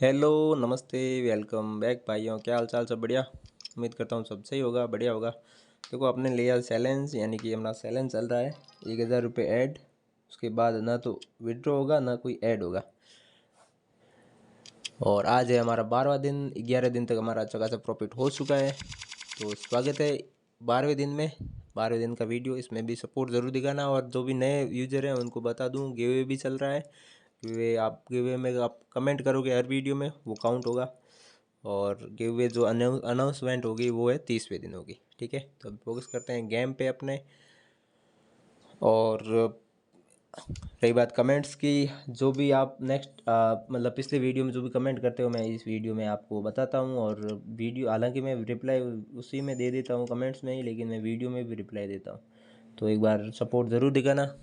Hello, नमस्ते, welcome back भाइयों। क्या हाल चाल? सब बढ़िया। उम्मीद करता हूँ सब सही होगा, बढ़िया होगा। देखो, आपने लिया चैलेंज, यानी कि हमारा चैलेंज चल रहा है 1000 रुपये ऐड। उसके बाद ना तो विड्रॉ होगा ना कोई ऐड होगा। और आज है हमारा 12वां दिन। 11 दिन तक हमारा अच्छा खासा प्रॉफिट हो चुका है। तो स्वागत है 12वें दिन में। 12वें दिन का वीडियो, इसमें भी सपोर्ट ज़रूर दिखाना। और जो भी नए यूजर हैं उनको बता दूँ, गिव भी चल रहा है। गिव में आप कमेंट करोगे हर वीडियो में, वो काउंट होगा। और गिव वे जो अनाउंसमेंट होगी वो है 30वें दिन होगी। ठीक है, तो अब फोकस करते हैं गेम पे अपने। और रही बात कमेंट्स की, जो भी आप नेक्स्ट मतलब पिछले वीडियो में जो भी कमेंट करते हो, मैं इस वीडियो में आपको बताता हूँ। और वीडियो, हालांकि मैं रिप्लाई उसी में दे देता हूँ कमेंट्स में ही, लेकिन मैं वीडियो में भी रिप्लाई देता हूँ। तो एक बार सपोर्ट ज़रूर दिखाना।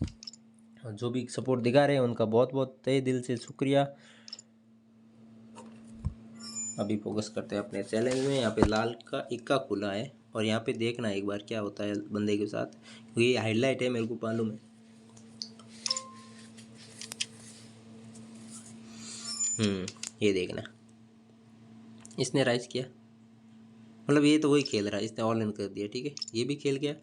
और जो भी सपोर्ट दिखा रहे हैं उनका बहुत बहुत तहे दिल से शुक्रिया। अभी फोकस करते हैं अपने चैलेंज में। यहाँ पे लाल का इक्का खुला है, और यहाँ पे देखना एक बार क्या होता है बंदे के साथ, क्योंकि ये हाईलाइट है, मेरे को मालूम है। ये देखना, इसने राइज किया, मतलब ये तो वही खेल रहा है, इसने ऑल इन कर दिया। ठीक है, ये भी खेल गया।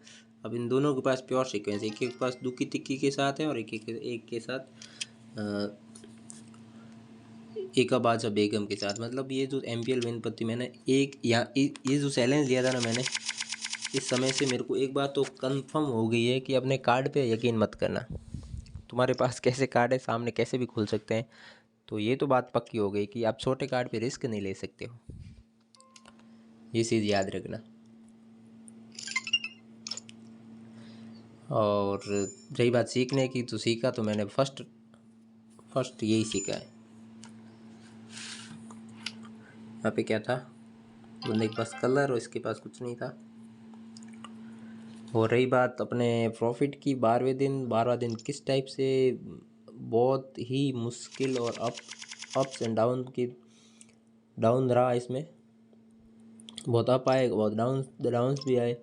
अब इन दोनों के पास प्योर सीक्वेंस, एक के पास दुकी तिक्की के साथ है और एक के साथ एकाबाजा बेगम के साथ। मतलब ये जो MPL विनपत्ति मैंने एक या ये जो चैलेंज लिया था ना मैंने, इस समय से मेरे को एक बात तो कंफर्म हो गई है कि अपने कार्ड पे यकीन मत करना। तुम्हारे पास कैसे कार्ड है, सामने कैसे भी खुल सकते हैं। तो ये तो बात पक्की हो गई कि आप छोटे कार्ड पे रिस्क नहीं ले सकते हो। ये चीज़ याद रखना। और रही बात सीखने की, तो सीखा तो मैंने फर्स्ट यही सीखा है। यहाँ पे क्या था, बंदे के पास कलर और इसके पास कुछ नहीं था। हो रही बात अपने प्रॉफिट की, 12वां दिन किस टाइप से बहुत ही मुश्किल और अप्स एंड डाउन रहा। इसमें बहुत अप आए, बहुत डाउन्स भी आए।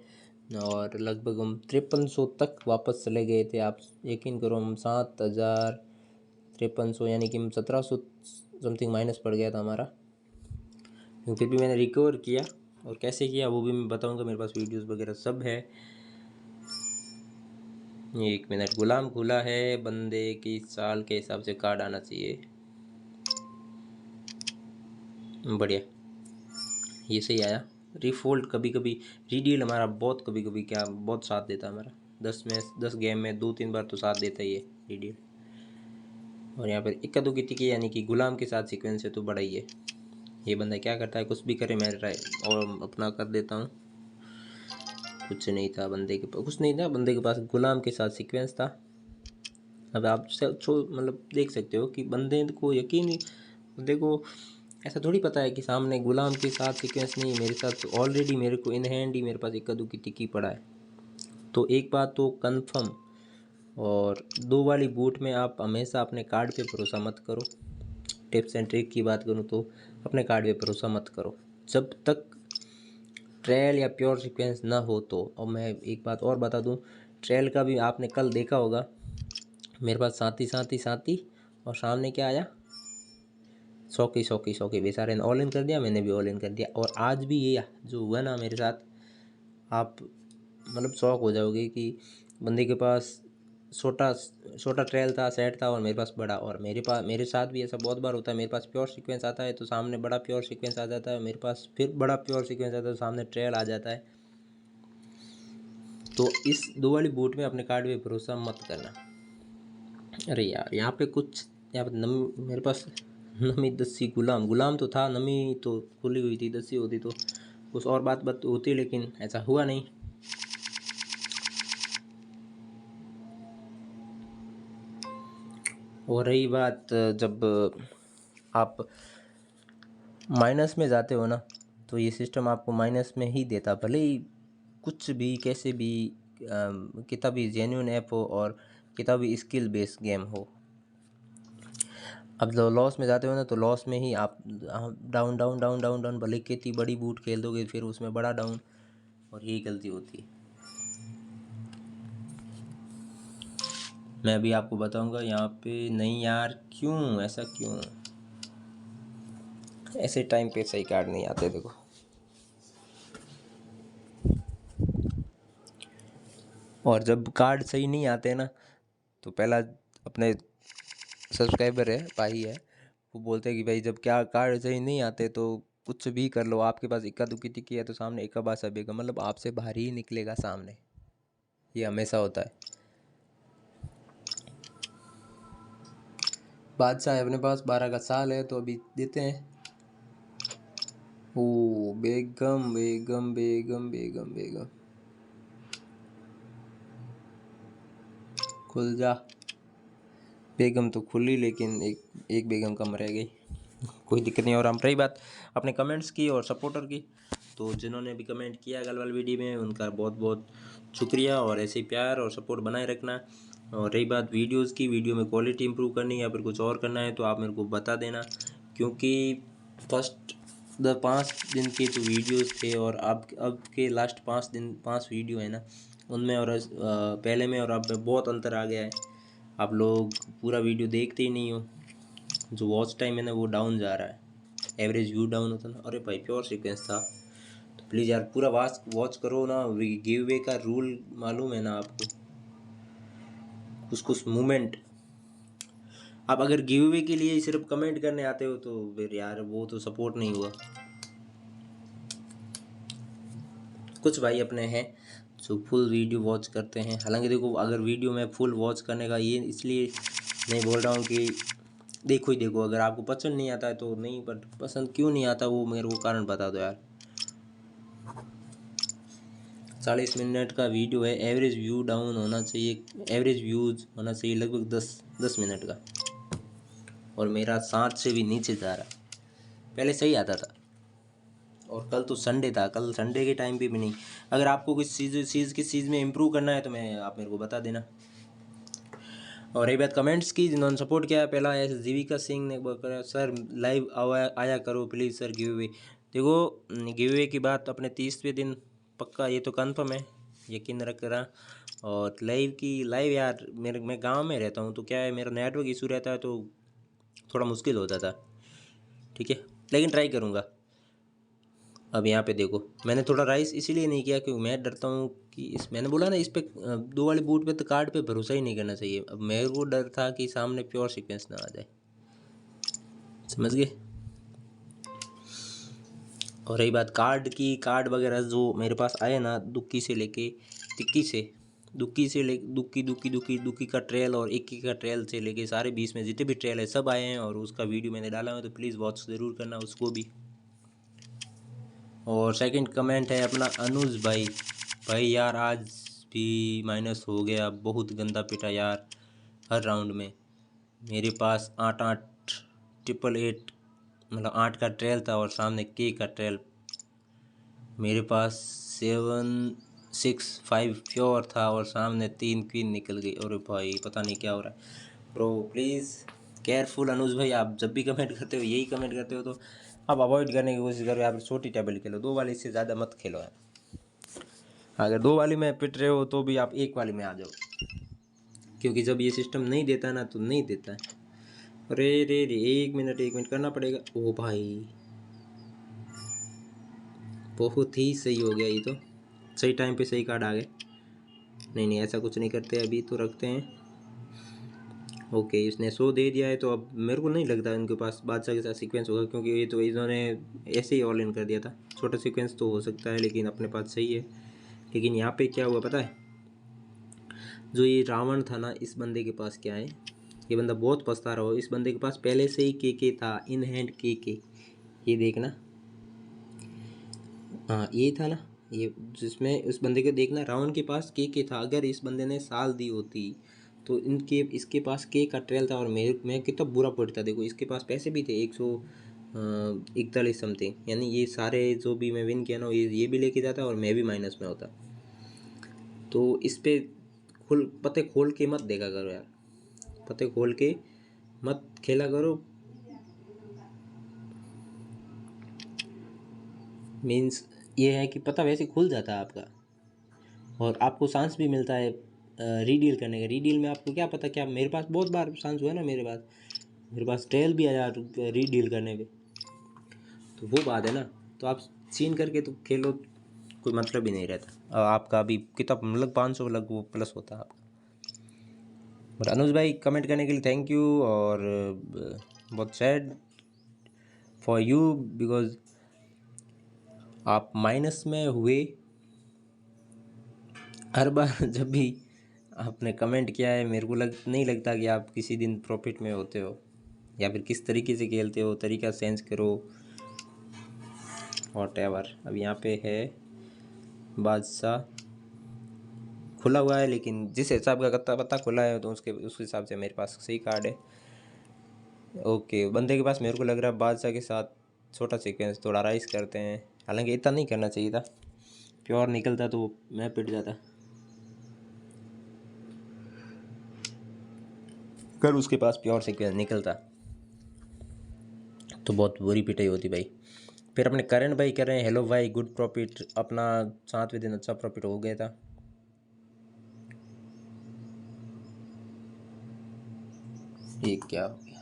और लगभग हम 5300 तक वापस चले गए थे। आप यकीन करो, हम 7053 यानी कि हम 1700 समथिंग माइनस पड़ गया था हमारा। फिर भी मैंने रिकवर किया, और कैसे किया वो भी मैं बताऊंगा। मेरे पास वीडियोस वगैरह सब है। एक मिनट, गुलाम खुला है, बंदे की साल के हिसाब से कार्ड आना चाहिए। बढ़िया, ये सही आया। रिफोल्ड कभी कभी, रीडील हमारा बहुत कभी कभी क्या बहुत साथ देता है हमारा। 10 गेम में 2-3 बार तो साथ देता ही है रीडील। और यहाँ पर इक्का दुक्की तिक्की, यानी कि गुलाम के साथ सीक्वेंस है तो बड़ा ही है। ये बंदा क्या करता है, कुछ भी करे, मैं ट्राई और अपना कर देता हूँ। कुछ नहीं था बंदे के पास, कुछ नहीं था बंदे के पास, गुलाम के साथ सीक्वेंस था। अब आप मतलब देख सकते हो कि बंदे को यकीन ही, देखो ऐसा थोड़ी पता है कि सामने गुलाम के साथ सीक्वेंस नहीं है, मेरे साथ ऑलरेडी, मेरे को इन हैंड ही मेरे पास इक्का दुक्की तिक्की पड़ा है। तो एक बात तो कंफर्म, और 2 वाली बूट में आप हमेशा अपने कार्ड पे भरोसा मत करो। टिप्स एंड ट्रिक की बात करूँ तो अपने कार्ड पे भरोसा मत करो जब तक ट्रेल या प्योर सीक्वेंस ना हो तो। और मैं एक बात और बता दूं, ट्रेल का भी आपने कल देखा होगा, मेरे पास साथी और सामने क्या आया, सौकी बेचारे ने ऑल इन कर दिया, मैंने भी ऑल इन कर दिया। और आज भी ये जो हुआ ना मेरे साथ, आप मतलब शौक हो जाओगे कि बंदे के पास छोटा छोटा ट्रेल था, सेट था, और मेरे पास बड़ा। और मेरे साथ भी ऐसा बहुत बार होता है, मेरे पास प्योर सीक्वेंस आता है तो सामने बड़ा प्योर सीक्वेंस आ जाता है, मेरे पास फिर बड़ा प्योर सीक्वेंस आता है तो सामने ट्रेल आ जाता है। तो इस 2 वाली बूट में अपने कार्ड पे भरोसा मत करना। अरे यार, यहाँ पे कुछ, यहाँ पे मेरे पास नमी दसी गुलाम तो था, नमी तो खुली हुई थी, दसी होती तो कुछ और बात होती, लेकिन ऐसा हुआ नहीं। और रही बात, जब आप माइनस में जाते हो ना, तो ये सिस्टम आपको माइनस में ही देता, भले ही कुछ भी कैसे भी कितना भी जेन्युइन ऐप हो और कितना भी स्किल बेस्ड गेम हो। अब जो लॉस में जाते हो ना, तो लॉस में ही आप down down down down down, भले कितनी बड़ी बूट खेल दोगे फिर उसमें बड़ा डाउन, और यही गलती होती है। मैं भी आपको बताऊंगा यहाँ पे। नहीं यार, क्यों ऐसा क्यों? ऐसे टाइम पे सही कार्ड नहीं आते देखो। और जब कार्ड सही नहीं आते ना तो पहला अपने सब्सक्राइबर है भाई है, वो बोलते हैं कि भाई जब क्या कार्ड सही नहीं आते तो कुछ भी कर लो, आपके पास इक्का दुक्की टिक्की है तो सामने इक्का बासा बेगा, मतलब आपसे भारी ही निकलेगा सामने, ये हमेशा होता है। बादशाह है अपने पास, 12 का साल है तो अभी देते हैं। ओ बेगम बेगम बेगम बेगम बेगम, खुल जा बेगम। तो खुली लेकिन एक बेगम कम रह गई, कोई दिक्कत नहीं। और हम रही बात अपने कमेंट्स की और सपोर्टर की, तो जिन्होंने भी कमेंट किया कल वाली वीडियो में उनका बहुत बहुत शुक्रिया, और ऐसे ही प्यार और सपोर्ट बनाए रखना। और रही बात वीडियोस की, वीडियो में क्वालिटी इंप्रूव करनी है या फिर कुछ और करना है तो आप मेरे को बता देना, क्योंकि फर्स्ट 5 दिन के जो वीडियोस थे और अब के लास्ट 5 दिन 5 वीडियो है ना, उनमें और पहले में और अब में बहुत अंतर आ गया है। आप लोग पूरा वीडियो देखते ही नहीं हो, जो वॉच टाइम है ना वो डाउन जा रहा है, एवरेज व्यू डाउन होता ना। अरे भाई प्योर सीक्वेंस था, तो प्लीज़ यार पूरा वॉच करो ना। गिव वे का रूल मालूम है ना आपको, कुछ कुछ मूवमेंट। आप अगर गिव वे के लिए सिर्फ कमेंट करने आते हो तो फिर यार वो तो सपोर्ट नहीं हुआ। कुछ भाई अपने हैं जो फुल वीडियो वॉच करते हैं, हालांकि देखो अगर वीडियो में फुल वॉच करने का ये इसलिए नहीं बोल रहा हूँ कि देखो ही देखो, अगर आपको पसंद नहीं आता है तो नहीं, बट पसंद क्यों नहीं आता वो मेरे को कारण बता दो यार। 40 मिनट का वीडियो है, एवरेज व्यू डाउन होना चाहिए, एवरेज व्यूज होना चाहिए लगभग 10 मिनट का, और मेरा 7 से भी नीचे जा रहा है। पहले सही आता था, और कल तो संडे था, कल संडे के टाइम पे भी नहीं। अगर आपको किस चीज़ किस चीज़ में इम्प्रूव करना है तो मैं आप मेरे को बता देना। और रही बात कमेंट्स की, जिन्होंने सपोर्ट किया, पहला है जीविका सिंह ने करा, सर लाइव आया करो प्लीज़ सर गिव अवे। देखो गिव अवे की बात अपने 30वें दिन पक्का, ये तो कन्फर्म है, यकीन रख रहा। और लाइव यार मैं गांव में रहता हूँ तो क्या है, मेरा नेटवर्क इशू रहता है तो थोड़ा मुश्किल होता था, ठीक है, लेकिन ट्राई करूँगा। अब यहाँ पे देखो मैंने थोड़ा राइस इसीलिए नहीं किया क्योंकि मैं डरता हूँ कि मैंने बोला ना इस पे 2 वाले बूट पे तो कार्ड पे भरोसा ही नहीं करना चाहिए। अब मेरे को डर था कि सामने प्योर सीक्वेंस ना आ जाए, समझ गए। और रही बात कार्ड की, कार्ड वगैरह जो मेरे पास आए ना दुक्की से लेके तिक्की से, दुक्की का ट्रेल और इक्की का ट्रेल से लेके सारे 20 में जितने भी ट्रेल है सब आए हैं, और उसका वीडियो मैंने डाला है तो प्लीज़ वॉच ज़रूर करना उसको भी। और सेकंड कमेंट है अपना अनुज भाई, भाई यार आज भी माइनस हो गया, बहुत गंदा पिटा यार हर राउंड में। मेरे पास 8 मतलब 8 का ट्रेल था और सामने के का ट्रेल, मेरे पास 7 6 5 प्योर था और सामने 3 क्वीन निकल गई। अरे भाई पता नहीं क्या हो रहा है ब्रो, प्लीज़ केयरफुल। अनुज भाई आप जब भी कमेंट करते हो यही कमेंट करते हो तो आप अवॉइड करने की कोशिश करो, आप छोटी टेबल खेलो, 2 वाली से ज़्यादा मत खेलो यार। अगर 2 वाली में पिट रहे हो तो भी आप 1 वाली में आ जाओ, क्योंकि जब ये सिस्टम नहीं देता ना तो नहीं देता है। अरे रे रे 1 मिनट करना पड़ेगा। ओ भाई बहुत ही सही हो गया, ये तो सही टाइम पे सही कार्ड आ गए। नहीं ऐसा कुछ नहीं करते, अभी तो रखते हैं। ओके इसने 100 दे दिया है तो अब मेरे को नहीं लगता इनके पास बादशाह के साथ सीक्वेंस होगा, क्योंकि ये तो इन्होंने ऐसे ही ऑल इन कर दिया था। छोटा सीक्वेंस तो हो सकता है लेकिन अपने पास सही है। लेकिन यहाँ पे क्या हुआ पता है, जो ये रावण था ना, इस बंदे के पास क्या है, ये बंदा बहुत पछता रहा हो, इस बंदे के पास पहले से ही के था, इन हैंड के, ये देखना। हाँ ये था ना, ये जिसमें उस बंदे को देखना, रावण के पास के था। अगर इस बंदे ने साल दी होती तो इसके पास के का ट्रेल था और मैं कितना बुरा पड़ता। देखो इसके पास पैसे भी थे 141 समथिंग, यानी ये सारे जो भी मैं विन किया ना ये भी लेके जाता और मैं भी माइनस में होता। तो इस पे पते खोल के मत देखा करो यार, पते खोल के मत खेला करो। मीन्स ये है कि पता वैसे खुल जाता है आपका, और आपको चांस भी मिलता है रीडील करने का। रीडील में आपको क्या पता, क्या मेरे पास बहुत बार चांस हुआ है ना, मेरे पास ट्रेल भी आया रीडील करने पे। तो वो बात है ना। तो आप सीन करके तो खेलो, कोई मतलब ही नहीं रहता। और आपका अभी कितना मतलब 500 लग वो प्लस होता है आपका। बट अनुज भाई कमेंट करने के लिए थैंक यू। और बहुत सैड फॉर यू बिकॉज आप माइनस में हुए। हर बार जब भी आपने कमेंट किया है मेरे को नहीं लगता कि आप किसी दिन प्रॉफिट में होते हो, या फिर किस तरीके से खेलते हो, तरीका सेंस करो वॉट एवर। अब यहाँ पे है बादशाह खुला हुआ है, लेकिन जिस हिसाब का गत्ता पत्ता खुला है तो उस हिसाब से मेरे पास सही कार्ड है। ओके, बंदे के पास मेरे को लग रहा है बादशाह के साथ छोटा सीक्वेंस थोड़ा राइस करते हैं, हालांकि इतना नहीं करना चाहिए था। प्योर निकलता तो मैं पिट जाता। अगर उसके पास प्योर सीक्वेंस निकलता तो बहुत बुरी पिटाई होती भाई। फिर अपने करण भाई कह रहे हैं हेलो भाई गुड प्रॉफिट, अपना 7वें दिन अच्छा प्रॉफिट हो गया था। ये क्या हो गया?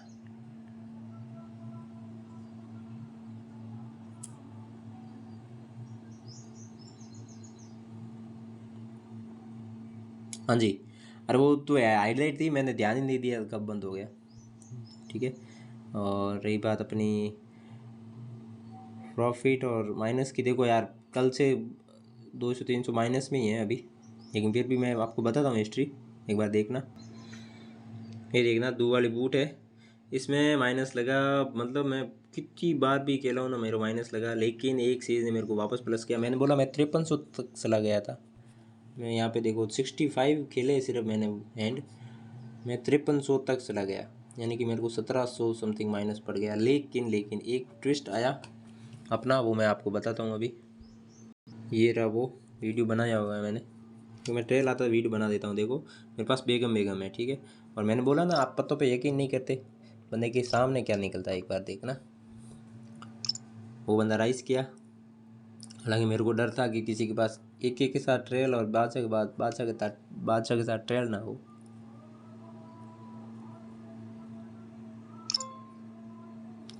हाँ जी, अरे वो तो हाईलाइट थी, मैंने ध्यान ही नहीं दिया कब बंद हो गया। ठीक है, और रही बात अपनी प्रॉफिट और माइनस की, देखो यार कल से 200-300 माइनस में ही है अभी, लेकिन फिर भी मैं आपको बताता हूँ हिस्ट्री, एक बार देखना। ये देखना दो वाली बूट है, इसमें माइनस लगा, मतलब मैं कितनी बार भी खेला हूँ ना मेरे माइनस लगा, लेकिन एक सीरीज ने मेरे को वापस प्लस किया। मैंने बोला मैं 5300 तक चला गया था। मैं यहाँ पे देखो 65 खेले सिर्फ मैंने हैंड, मैं 5300 तक चला गया, यानी कि मेरे को 1700 समथिंग माइनस पड़ गया। लेकिन एक ट्विस्ट आया अपना, वो मैं आपको बताता हूँ अभी। ये रहा वो वीडियो बनाया हुआ है मैंने, तो मैं ट्रेल आता है वीडियो बना देता हूँ। देखो मेरे पास बेगम है, ठीक है। और मैंने बोला ना आप पत्तों पे यकीन नहीं करते, बंदे के सामने क्या निकलता है एक बार देखना। वो बंदा राइस किया, हालांकि मेरे को डर था कि किसी के पास एक के साथ ट्रेल और बादशाह के साथ ट्रेल ना हो।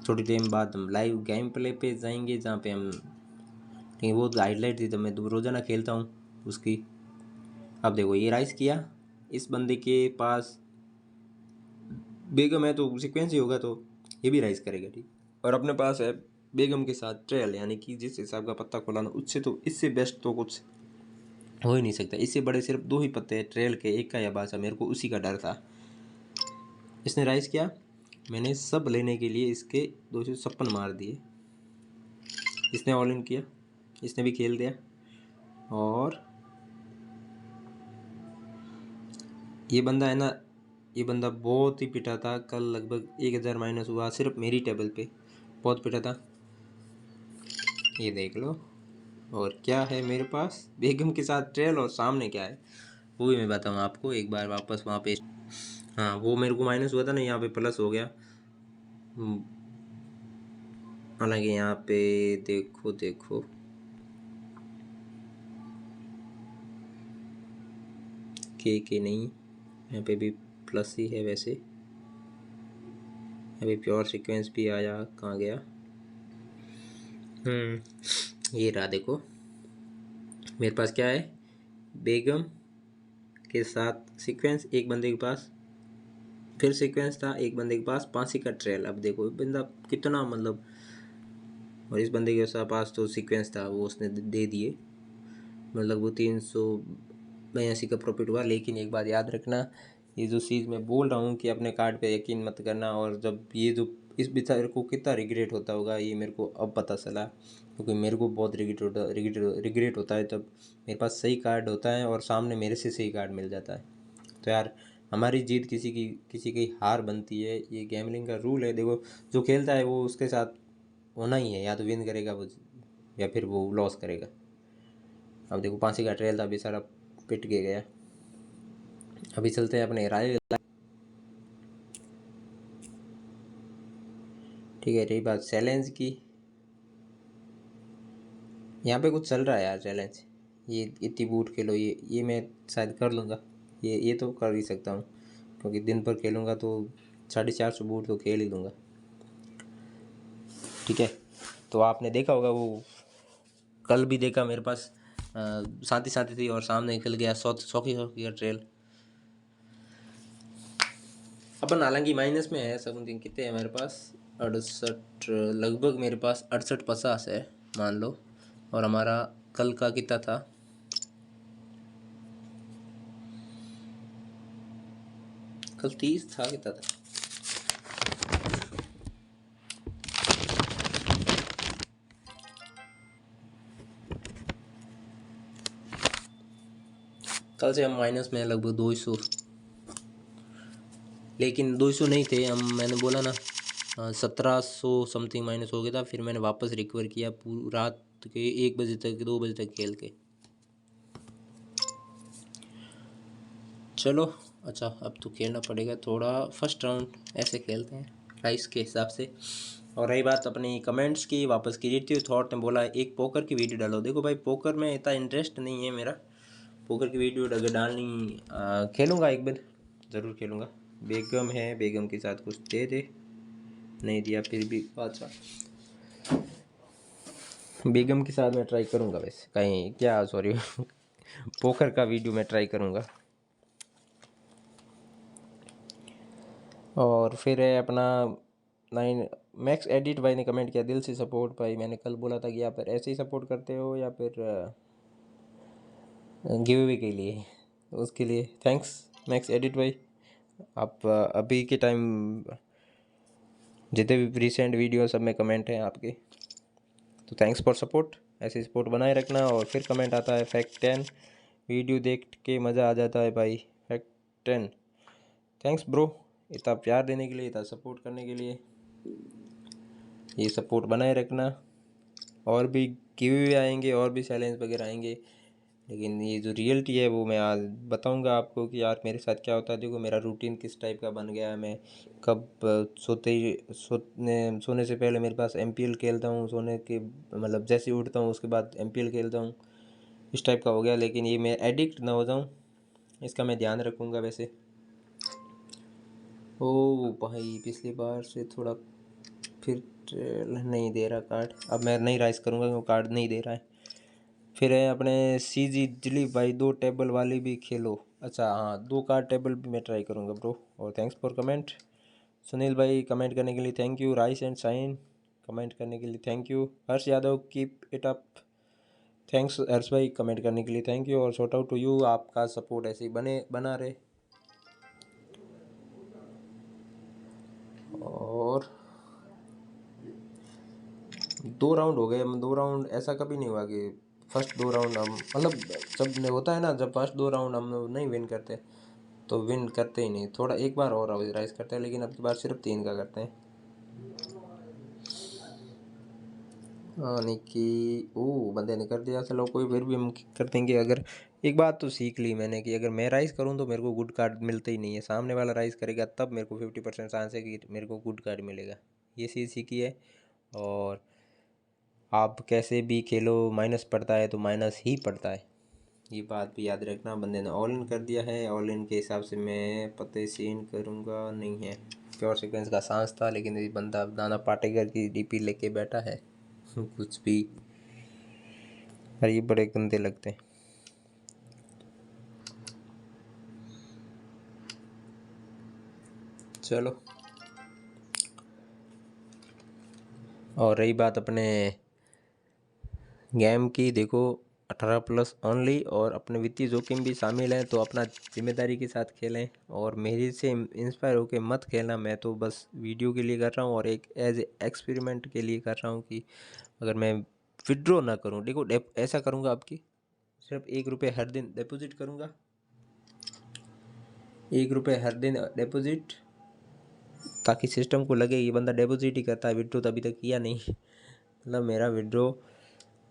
थोड़ी टाइम बाद हम लाइव गेम प्ले पे जाएंगे जहाँ पे हम, लेकिन वो हाईलाइट थी तो मैं रोज़ाना खेलता हूँ उसकी। अब देखो ये राइस किया, इस बंदे के पास बेगम है तो सीक्वेंस ही होगा, तो ये भी राइस करेगा, ठीक। और अपने पास है बेगम के साथ ट्रेल, यानी कि जिस हिसाब का पत्ता खुलाना, उससे तो इससे बेस्ट तो कुछ हो ही नहीं सकता। इससे बड़े सिर्फ दो ही पत्ते हैं ट्रेल के, एक का या बादशाह, मेरे को उसी का डर था। इसने राइस किया, मैंने सब लेने के लिए इसके 256 मार दिए। इसने ऑल इन किया, इसने भी खेल दिया। और ये बंदा है ना, ये बंदा बहुत ही पिटा था कल, लगभग 1000 माइनस हुआ सिर्फ मेरी टेबल पे, बहुत पिटा था। ये देख लो, और क्या है मेरे पास बेगम के साथ ट्रेल, और सामने क्या है वो भी मैं बताऊँ आपको एक बार वापस वहाँ पे। हाँ वो मेरे को माइनस हुआ था ना, यहाँ पे प्लस हो गया। हालांकि यहाँ पे देखो देखो के नहीं, यहाँ पे भी प्लस ही है वैसे। अभी प्योर सीक्वेंस भी आया, कहाँ गया? ये रहा देखो, मेरे पास क्या है, बेगम के साथ सीक्वेंस, एक बंदे के पास फिर सीक्वेंस था, एक बंदे के पास फांसी का ट्रेल। अब देखो बंदा कितना मतलब, और इस बंदे के पास तो सीक्वेंस था वो उसने दे दिए, मतलब वो 382 का प्रॉफिट हुआ। लेकिन एक बात याद रखना, ये जो चीज़ मैं बोल रहा हूँ कि अपने कार्ड पे यकीन मत करना, और जब ये जो इस बेचारे को कितना रिग्रेट होता होगा ये मेरे को अब पता चला, क्योंकि मेरे को बहुत रिग्रेट होता है जब मेरे पास सही कार्ड होता है और सामने मेरे से सही कार्ड मिल जाता है। तो यार हमारी जीत किसी की हार बनती है, ये गैमलिंग का रूल है। देखो जो खेलता है वो उसके साथ होना ही है, या तो विन करेगा वो या फिर वो लॉस करेगा। अब देखो फांसी का ट्रेल था, अभी सारा पिट के गया। अभी चलते हैं अपने राय। ठीक है, रही बात चैलेंज की, यहाँ पे कुछ चल रहा है यार चैलेंज, ये इतनी बूट खेलो, ये मैं शायद कर लूँगा, ये तो कर ही सकता हूँ, क्योंकि दिन भर खेलूँगा तो 450 बूट तो खेल ही लूँगा। ठीक है, तो आपने देखा होगा वो, कल भी देखा मेरे पास साथी साथी थी और सामने निकल गया 100 का ट्रेल। अपन हालांकि माइनस में है, समथिंग कितने हैं मेरे पास, 68 लगभग, मेरे पास 68-50 है मान लो। और हमारा कल का कितना था, कल 30 था, कितना था, कल से हम माइनस में लगभग 200, लेकिन 200 नहीं थे हम, मैंने बोला ना 1700 समथिंग माइनस हो गया था। फिर मैंने वापस रिकवर किया पूरी रात के 1 बजे तक 2 बजे तक खेल के। चलो अच्छा, अब तो खेलना पड़ेगा थोड़ा, फर्स्ट राउंड ऐसे खेलते हैं प्राइस के हिसाब से। और रही बात अपनी कमेंट्स की, वापस क्रिएटिव थॉट ने बोला एक पोकर की वीडियो डालो। देखो भाई, पोकर में इतना इंटरेस्ट नहीं है मेरा, पोकर की वीडियो अगर डालनी खेलूँगा एक बार, ज़रूर खेलूँगा। बेगम है, बेगम के साथ कुछ दे दे, नहीं दिया फिर भी अच्छा, बेगम के साथ मैं ट्राई करूँगा वैसे, कहीं क्या सॉरी पोकर का वीडियो मैं ट्राई करूँगा। और फिर है अपना 9 मैक्स एडिट भाई ने कमेंट किया, दिल से सपोर्ट भाई। मैंने कल बोला था कि आप ऐसे ही सपोर्ट करते हो या फिर गिव अवे के लिए, उसके लिए थैंक्स मैक्स एडिट भाई। आप अभी के टाइम जितने भी रिसेंट वीडियो सब में कमेंट हैं आपके, तो थैंक्स फॉर सपोर्ट, ऐसे सपोर्ट बनाए रखना। और फिर कमेंट आता है फैक्ट 10, वीडियो देख के मज़ा आ जाता है भाई, फैक्ट 10। थैंक्स ब्रो, इतना प्यार देने के लिए, इतना सपोर्ट करने के लिए, ये सपोर्ट बनाए रखना। और भी गिव अवे आएंगे और भी चैलेंज वगैरह आएंगे, लेकिन ये जो रियलिटी है वो मैं आज बताऊंगा आपको कि यार मेरे साथ क्या होता है। देखो मेरा रूटीन किस टाइप का बन गया है, मैं कब सोने से पहले मेरे पास MPL खेलता हूँ, सोने के मतलब जैसे ही उठता हूँ उसके बाद MPL खेलता हूँ, इस टाइप का हो गया। लेकिन ये मैं एडिक्ट ना हो जाऊँ, इसका मैं ध्यान रखूँगा वैसे। ओ भाई, पिछली बार से थोड़ा फिर नहीं दे रहा कार्ड, अब मैं नहीं राइज करूँगा क्योंकि कार्ड नहीं दे रहा है। फिर है अपने CG दिलीप भाई, 2 टेबल वाली भी खेलो। अच्छा हाँ, 2 कार्ड टेबल भी मैं ट्राई करूँगा ब्रो। और थैंक्स फॉर कमेंट सुनील भाई, कमेंट करने के लिए thank you. Rise and shine comment करने के लिए thank you. Harsh Yadav keep it up, thanks Harsh भाई कमेंट करने के लिए थैंक यू। और शॉर्ट आउट टू यू, आपका सपोर्ट ऐसे ही बना रहे। और 2 राउंड हो गए, हम 2 राउंड, ऐसा कभी नहीं हुआ कि फर्स्ट 2 राउंड हम, मतलब जब होता है ना, जब फर्स्ट 2 राउंड हम नहीं विन करते तो विन करते ही नहीं, थोड़ा एक बार और राइज करते हैं, लेकिन अब की बार सिर्फ 3 का करते हैं। निकी, ओ बंदे ने कर दिया, चलो कोई, फिर भी हम कर देंगे। अगर एक बात तो सीख ली मैंने कि अगर मैं राइज करूं तो मेरे को गुड कार्ड मिलते ही नहीं है, सामने वाला राइज करेगा तब मेरे को 50% चांस है कि मेरे को गुड कार्ड मिलेगा, ये चीज़ सीखी है। और आप कैसे भी खेलो, माइनस पड़ता है तो माइनस ही पड़ता है, ये बात भी याद रखना। बंदे ने ऑल इन कर दिया है, ऑल इन के हिसाब से मैं पते सीन करूँगा, नहीं है प्योर सीक्वेंस का सांस था, लेकिन ये बंदा नाना पाटेकर की DP लेके बैठा है कुछ भी, अरे ये बड़े गंदे लगते हैं। चलो, और रही बात अपने गेम की, देखो 18+ ओनली, और अपने वित्तीय जोखिम भी शामिल हैं, तो अपना जिम्मेदारी के साथ खेलें। और मेरे से इंस्पायर होकर मत खेलना, मैं तो बस वीडियो के लिए कर रहा हूँ और एक एज एक्सपेरिमेंट के लिए कर रहा हूँ कि अगर मैं विड्रॉ ना करूँ, देखो ऐसा करूँगा आपकी, सिर्फ 1 रुपये हर दिन डिपॉजिट करूँगा, 1 रुपये हर दिन डिपॉजिट, ताकि सिस्टम को लगे ये बंदा डिपॉजिट ही करता है, विड्रॉ तो अभी तक किया नहीं। मतलब मेरा विड्रॉ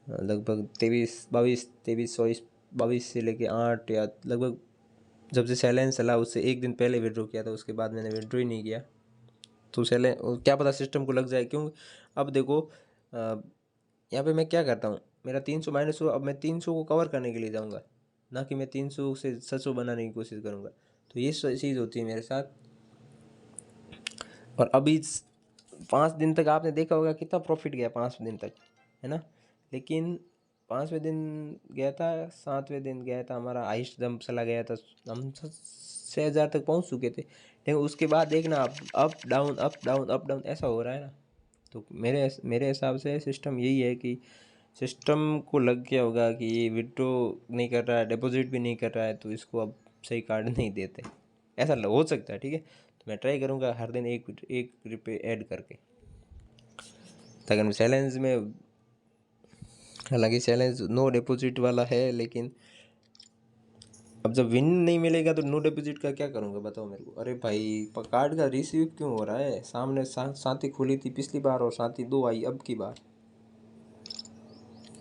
लगभग 22 से लेके 8 या लगभग, जब से चैलेंज चला उससे 1 दिन पहले विड्रॉ किया था, उसके बाद मैंने विड्रॉ ही नहीं किया। तो चैलेंज क्या पता सिस्टम को लग जाए, क्यों। अब देखो यहाँ पे मैं क्या करता हूँ, मेरा 300 माइनस हुआ, अब मैं 300 को कवर करने के लिए जाऊँगा, ना कि मैं 300 से 700 बनाने की कोशिश करूँगा। तो ये चीज़ होती है मेरे साथ। और अभी 5 दिन तक आपने देखा होगा कितना प्रॉफिट गया 5 दिन तक, है ना। लेकिन 5वें दिन गया था, 7वें दिन गया था, हमारा हाइस्ट जंप चला गया था, हम 6,000 तक पहुंच चुके थे। लेकिन उसके बाद देखना आप up down up down up down ऐसा हो रहा है ना। तो मेरे हिसाब से सिस्टम यही है कि सिस्टम को लग गया होगा कि ये विड्रॉ नहीं कर रहा है, डिपॉजिट भी नहीं कर रहा है, तो इसको अब सही कार्ड नहीं देते, ऐसा हो सकता है। ठीक है, तो मैं ट्राई करूँगा हर दिन एक रुपये ऐड करके, ताकि मैं चैलेंज में, हालांकि चैलेंज नो डिपॉजिट वाला है, लेकिन अब जब विन नहीं मिलेगा तो नो डिपॉजिट का क्या करूँगा बताओ मेरे को। अरे भाई कार्ड का रिसीव क्यों हो रहा है, सामने साथी खुली थी पिछली बार और साथी 2 आई अब की बार।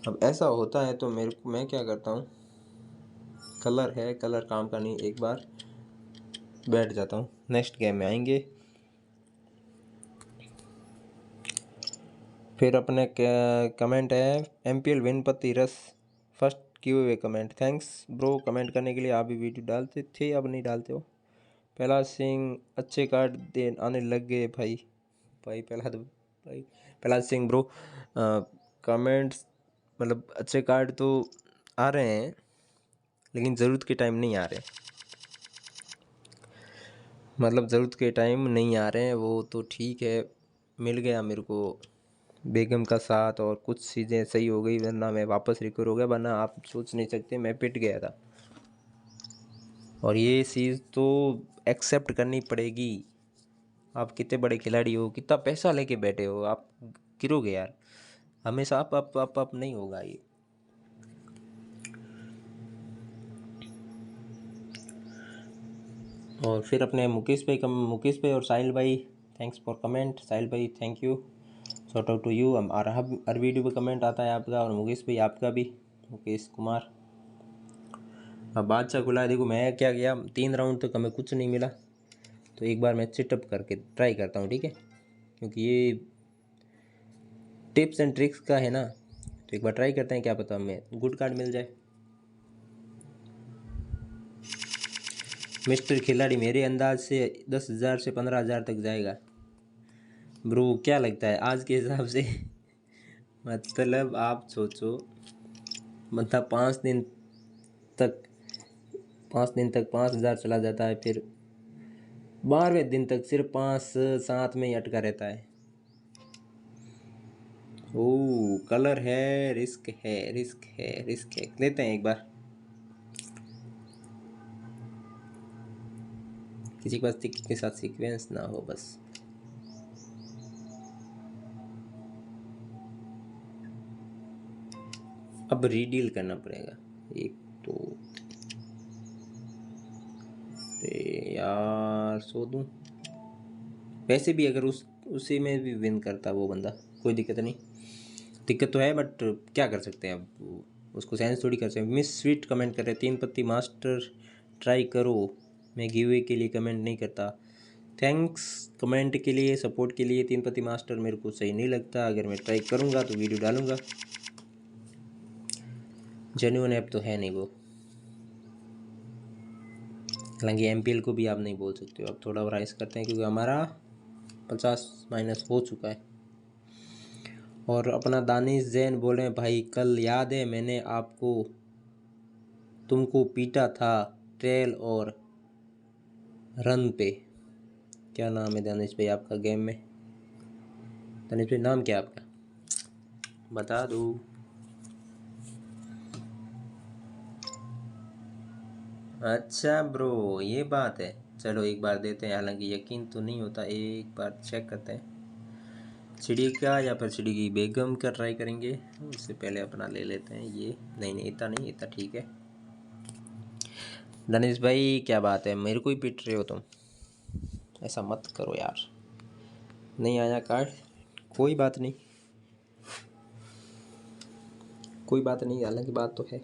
अब ऐसा होता है तो मैं क्या करता हूँ, कलर है, कलर काम का नहीं, एक बार बैठ जाता हूँ, नेक्स्ट गेम में आएंगे। फिर अपने कमेंट है MPL विनपति रस फर्स्ट किए हुए कमेंट, थैंक्स ब्रो कमेंट करने के लिए। आप भी वीडियो डालते थे, अब नहीं डालते हो। पहला सिंह अच्छे कार्ड दे आने लग गए भाई। प्रहलाद सिंह ब्रो, कमेंट्स मतलब अच्छे कार्ड तो आ रहे हैं, लेकिन ज़रूरत के टाइम नहीं आ रहे, मतलब ज़रूरत के टाइम नहीं आ रहे हैं, वो तो ठीक है। मिल गया मेरे को बेगम का साथ और कुछ चीज़ें सही हो गई, वरना मैं वापस रिकवर हो गया, वरना आप सोच नहीं सकते मैं पिट गया था। और ये चीज़ तो एक्सेप्ट करनी पड़ेगी। आप कितने बड़े खिलाड़ी हो, कितना पैसा लेके बैठे हो, आप गिरोगे यार हमेशा। आप नहीं होगा ये। और फिर अपने मुकेश भाई और साहिल भाई, थैंक्स फॉर कमेंट। साहिल भाई thank you, shout out to you. हर वीडियो पे कमेंट आता है आपका, और मुकेश भाई आपका भी, मुकेश कुमार। अब बादशाह खुला है, देखो मैं क्या किया, 3 राउंड तक हमें कुछ नहीं मिला, तो एक बार मैं चिटअप करके ट्राई करता हूँ, ठीक है, क्योंकि ये टिप्स एंड ट्रिक्स का है ना, तो एक बार ट्राई करते हैं, क्या पता हमें गुड कार्ड मिल जाए। मिस्टर खिलाड़ी मेरे अंदाज से 10,000 से 15,000 तक जाएगा ब्रो, क्या लगता है आज के हिसाब से? मतलब आप सोचो, मतलब तक 5 दिन तक 5,000 चला जाता है, फिर 12वें दिन तक सिर्फ 5-7 में ही अटका रहता है। ओ कलर है, रिस्क है, रिस्क है, रिस्क है, लेते हैं एक बार। किसी के पास टिकट के साथ सीक्वेंस ना हो बस। अब रीडील करना पड़ेगा एक तो, यार सो दूं। वैसे भी अगर उसी में भी विन करता वो बंदा, कोई दिक्कत नहीं, दिक्कत तो है बट क्या कर सकते हैं अब, उसको साइंस थोड़ी कर सकते हैं। मिस स्वीट कमेंट कर रहे हैं 3 पत्ती मास्टर ट्राई करो, मैं गिवे के लिए कमेंट नहीं करता। थैंक्स कमेंट के लिए, सपोर्ट के लिए। 3 पत्ती मास्टर मेरे को सही नहीं लगता, अगर मैं ट्राई करूँगा तो वीडियो डालूँगा। जेन्युइन ऐप तो है नहीं वो, हालांकि MPL को भी आप नहीं बोल सकते हो। अब थोड़ा राइस करते हैं क्योंकि हमारा 50 माइनस हो चुका है। और अपना दानिश जैन बोल रहे हैं, भाई कल याद है मैंने तुमको पीटा था ट्रेल और रन पे। क्या नाम है दानिश भाई आपका गेम में? दानिश भाई नाम क्या है आपका, बता दो। अच्छा ब्रो ये बात है, चलो एक बार देते हैं, हालांकि यकीन तो नहीं होता, एक बार चेक करते हैं। चिड़ी का या फिर चिड़ी की बेगम का ट्राई करेंगे, उससे पहले अपना ले लेते हैं ये। नहीं इतना नहीं, इतना ठीक है। दानिश भाई क्या बात है, मेरे को ही पीट रहे हो तुम, ऐसा मत करो यार। नहीं आया कार्ड, कोई बात नहीं, कोई बात नहीं, हालांकि बात तो है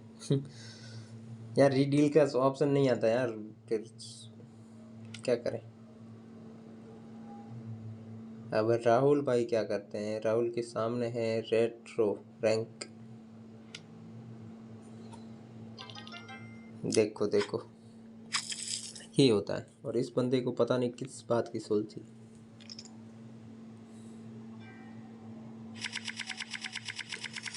यार रीडील का ऑप्शन नहीं आता यार, फिर क्या करें। अब राहुल भाई क्या करते हैं, राहुल के सामने है रेट्रो रैंक, देखो देखो ये होता है। और इस बंदे को पता नहीं किस बात की सोच थी।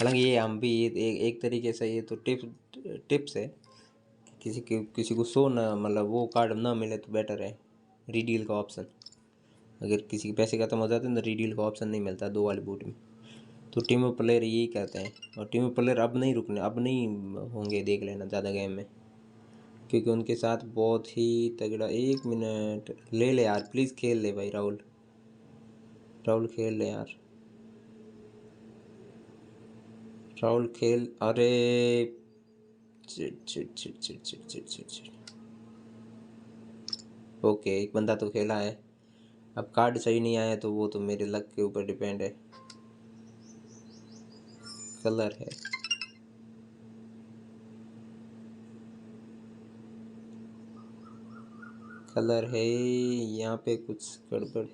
हालांकि ये हम भी ये एक तरीके से ये तो टिप्स है। किसी को शो ना मतलब वो कार्ड ना मिले तो बेटर है रीडील का ऑप्शन। अगर किसी के पैसे खत्म हो जाते हैं तो रीडील का ऑप्शन नहीं मिलता 2 वाली बूट में। तो टीम ऑफ प्लेयर यही कहते हैं। और टीम ऑफ प्लेयर अब नहीं रुकने, अब नहीं होंगे, देख लेना ज़्यादा गेम में, क्योंकि उनके साथ बहुत ही तगड़ा। 1 मिनट ले ले यार प्लीज़, खेल ले भाई राहुल, राहुल खेल ले यार, राहुल खेल। अरे chit chit chit chit chit chit chit chit. Okay एक बंदा तो खेला है। अब कार्ड सही नहीं आया तो वो तो मेरे लक के ऊपर डिपेंड है। कलर है, कलर है, यहाँ पे कुछ गड़बड़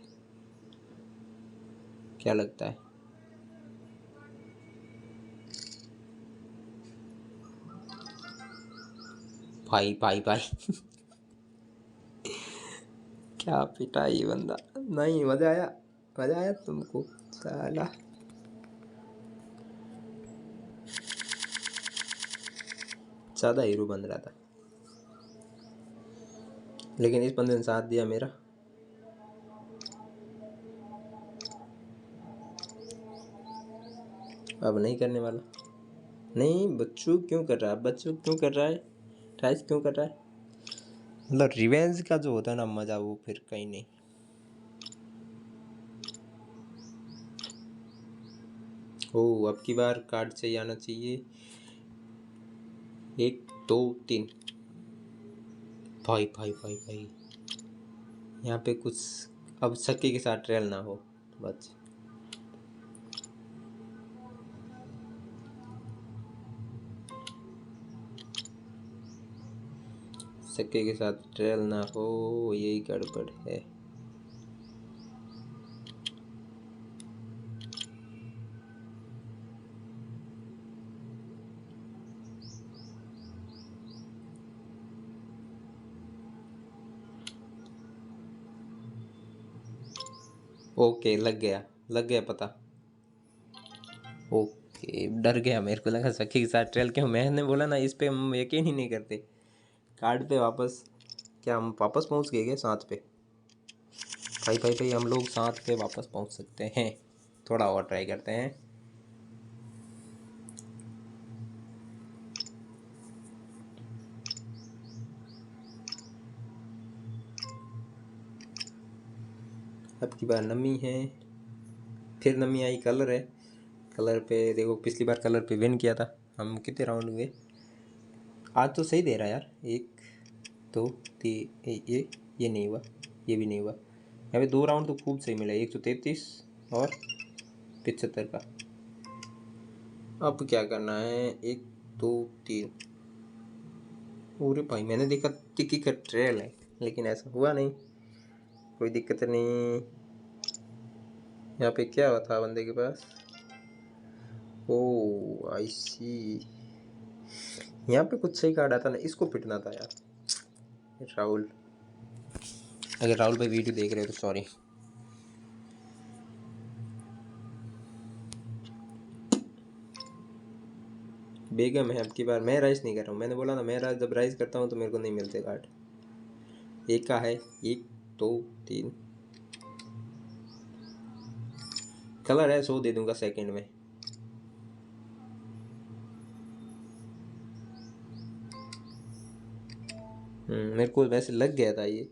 क्या लगता है? भाई भाई भाई क्या पिटा ये बंदा। नहीं मजा आया, मजा आया तुमको साला। ज़्यादा हीरो बन रहा था, लेकिन इस बंदे ने साथ दिया मेरा। अब नहीं करने वाला। नहीं बच्चू क्यों कर रहा है, बच्चू क्यों कर रहा है, ट्राइस क्यों कर रहा है? मतलब रिवेंज का जो होता है ना मज़ा, वो फिर कहीं नहीं। ओ अब की बार कार्ड चाहिए, आना चाहिए। 1 2 3। भाई भाई भाई भाई, यहाँ पे कुछ अब शक्की के साथ ट्रेल ना हो बस। शक्की के साथ ट्रेल ना हो, यही गड़बड़ है। ओके लग गया, लग गया पता। ओके डर गया, मेरे को लगा सखी के साथ ट्रेल, क्यों मैंने बोला ना इस पे हम यकीन ही नहीं करते। कार्ड पे वापस, क्या हम वापस पहुंच गए क्या साथ पे? भाई भाई भाई हम लोग साथ पे वापस पहुंच सकते हैं, थोड़ा और ट्राई करते हैं। अब की बार नमी है, फिर नमी आई। कलर है, कलर पे देखो पिछली बार कलर पे विन किया था हम। कितने राउंड हुए आज? तो सही दे रहा है यार। 1 2 3 ये नहीं हुआ, ये भी नहीं हुआ। यहाँ पे 2 राउंड तो खूब सही मिला, 133 और 75 का। अब क्या करना है? 1 2 3। अरे भाई मैंने देखा टिकी का ट्रेल है, लेकिन ऐसा हुआ नहीं, कोई दिक्कत नहीं। यहाँ पे क्या हुआ था बंदे के पास? ओ आई सी, यहाँ पे कुछ सही कार्ड आता ना, इसको पिटना था यार राहुल। अगर राहुल भाई वीडियो देख रहे हो तो सॉरी। बेगम है। अब की बार मैं राइस नहीं कर रहा हूँ, मैंने बोला ना मैं जब राइस करता हूँ तो मेरे को नहीं मिलते कार्ड। एक का है, 1 2 3। कलर है, 100 दे दूंगा सेकंड में। मेरे को वैसे लग गया था ये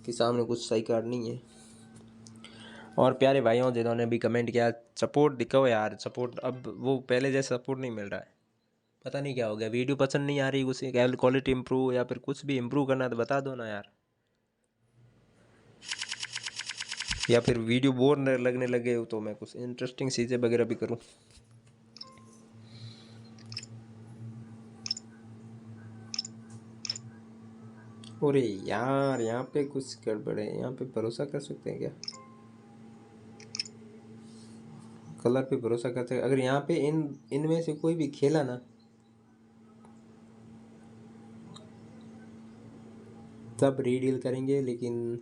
कि सामने कुछ सही कार्ड नहीं है। और प्यारे भाइयों जिन्होंने भी कमेंट किया, सपोर्ट दिखाओ यार, सपोर्ट अब वो पहले जैसा सपोर्ट नहीं मिल रहा है। पता नहीं क्या हो गया, वीडियो पसंद नहीं आ रही, उसी क्वालिटी इंप्रूव या फिर कुछ भी इंप्रूव करना है तो बता दो ना यार। या फिर वीडियो बोर लगने लगे हो तो मैं कुछ इंटरेस्टिंग चीज़ें वगैरह भी करूँ। अरे यार यहाँ पे कुछ गड़बड़ है, यहाँ पे भरोसा कर सकते हैं क्या? कलर पे भरोसा करते हैं। अगर यहाँ पे इनमें से कोई भी खेला ना तब रीडील करेंगे, लेकिन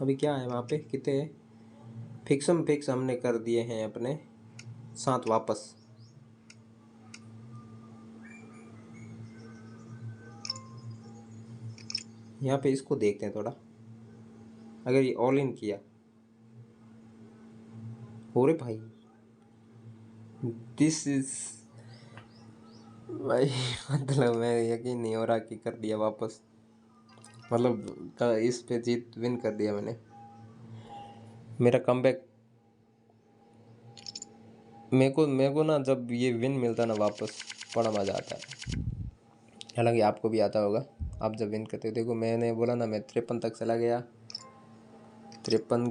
अभी क्या है वहाँ पे कितने फिक्स हमने कर दिए हैं अपने 7 वापस। यहाँ पे इसको देखते हैं थोड़ा, अगर ये ऑल इन किया हो रे भाई, दिस इज भाई मतलब मैं यकीन नहीं हो रहा कि कर दिया वापस, मतलब इस पे जीत विन कर दिया मैंने। मेरा कमबैक, मेरे को ना जब ये विन मिलता है ना वापस, बड़ा मज़ा आता है। हालांकि आपको भी आता होगा, आप जब विन करते हो। देखो मैंने बोला ना, मैं 53 तक चला गया, 53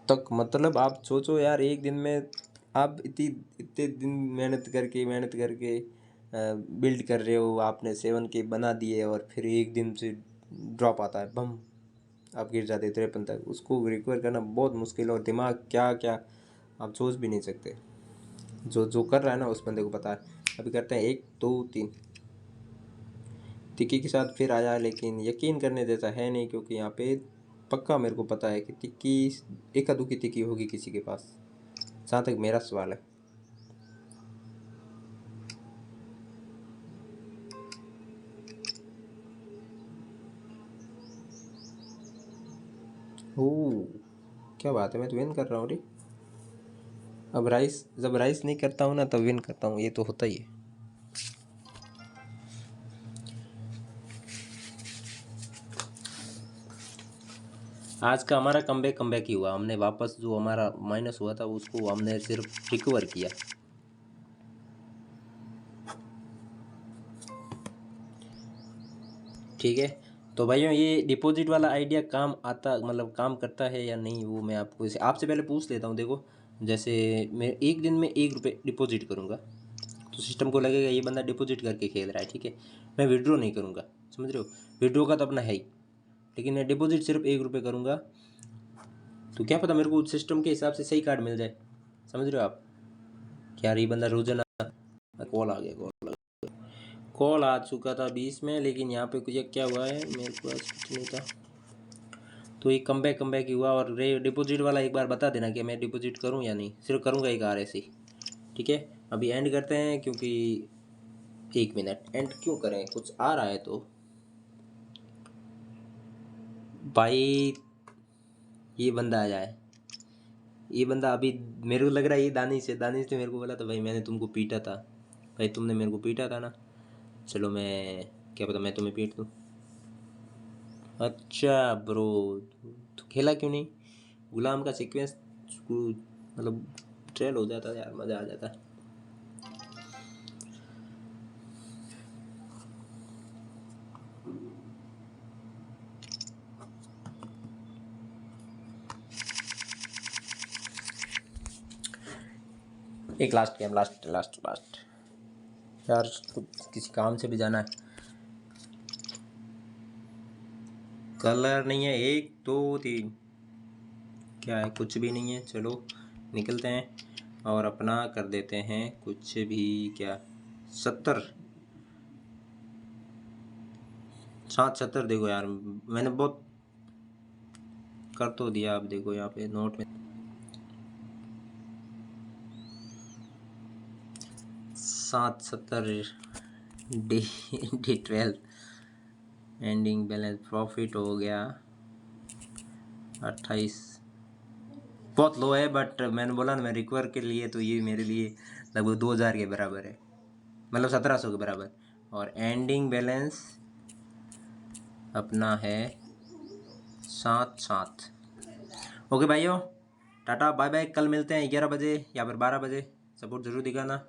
तक। मतलब आप सोचो यार, एक दिन में आप इतने दिन मेहनत करके बिल्ड कर रहे हो, आपने 7K बना दिए और फिर एक दिन से ड्रॉप आता है, बम, आप गिर जाते 53 तक। उसको रिकवर करना बहुत मुश्किल है, और दिमाग क्या क्या आप सोच भी नहीं सकते। जो जो कर रहा है ना उस बंदे को पता है। अभी करते हैं 1 2 3 तिक्की के साथ फिर आया, लेकिन यकीन करने जैसा है नहीं, क्योंकि यहाँ पे पक्का मेरे को पता है कि तिक्की, एका दुक्की तिक्की होगी किसी के पास, जहाँ तक मेरा सवाल है। ओह क्या बात है, मैं तो विन कर रहा हूँ रे। अब राइस, जब राइस नहीं करता हूँ ना तब विन करता हूँ, ये तो होता ही है। आज का हमारा कमबैक ही हुआ। हमने वापस जो हमारा माइनस हुआ था उसको हमने सिर्फ रिकवर किया। ठीक है, तो भाइयों ये डिपॉजिट वाला आइडिया काम आता, मतलब काम करता है या नहीं, वो मैं आपको आपसे पहले पूछ लेता हूँ। देखो जैसे मैं एक दिन में 1 रुपये डिपॉजिट करूँगा, तो सिस्टम को लगेगा ये बंदा डिपॉजिट करके खेल रहा है, ठीक है। मैं विड्रॉ नहीं करूँगा, समझ रहे हो। विड्रॉ का तो अपना है ही, लेकिन मैं डिपॉजिट सिर्फ 1 रुपये करूँगा। तो क्या पता मेरे को सिस्टम के हिसाब से सही कार्ड मिल जाए, समझ रहे हो आप। क्या ये बंदा रोजाना, कॉल आ गया, कॉल आ चुका था 20 में, लेकिन यहाँ पे कुछ क्या हुआ है, मेरे पास कुछ नहीं था। तो ये कमबैक ही हुआ। और रे डिपॉजिट वाला एक बार बता देना कि मैं डिपॉजिट करूँ या नहीं, सिर्फ करूँगा एक आर ऐसे ही, ठीक है। अभी एंड करते हैं, क्योंकि 1 मिनट एंड क्यों करें, कुछ आ रहा है तो भाई। ये बंदा आ जाए, ये बंदा अभी मेरे को लग रहा है ये दानिश ने मेरे को बोला था भाई मैंने तुमको पीटा था, भाई तुमने मेरे को पीटा था ना, चलो मैं, क्या पता मैं तुम्हें पीट दूँ। अच्छा ब्रो, तो खेला क्यों नहीं। गुलाम का सीक्वेंस मतलब ट्रेल हो जाता यार, मज़ा आ जाता। एक last game, last last last यार, किसी काम से भी जाना है। कलर नहीं है, 1 2 3 क्या है, कुछ भी नहीं है। चलो निकलते हैं और अपना कर देते हैं कुछ भी, क्या 70 70। देखो यार मैंने बहुत कर तो दिया। आप देखो यहाँ पे नोट में 70 D12 एंडिंग बैलेंस प्रॉफिट हो गया 28। बहुत लो है, बट मैंने बोला ना मैं रिकवर के लिए, तो ये मेरे लिए लगभग 2000 के बराबर है, मतलब 1700 के बराबर। और एंडिंग बैलेंस अपना है 7 ओके भाइयों, टाटा बाय बाय। कल मिलते हैं 11 बजे या फिर 12 बजे। सपोर्ट ज़रूर दिखाना।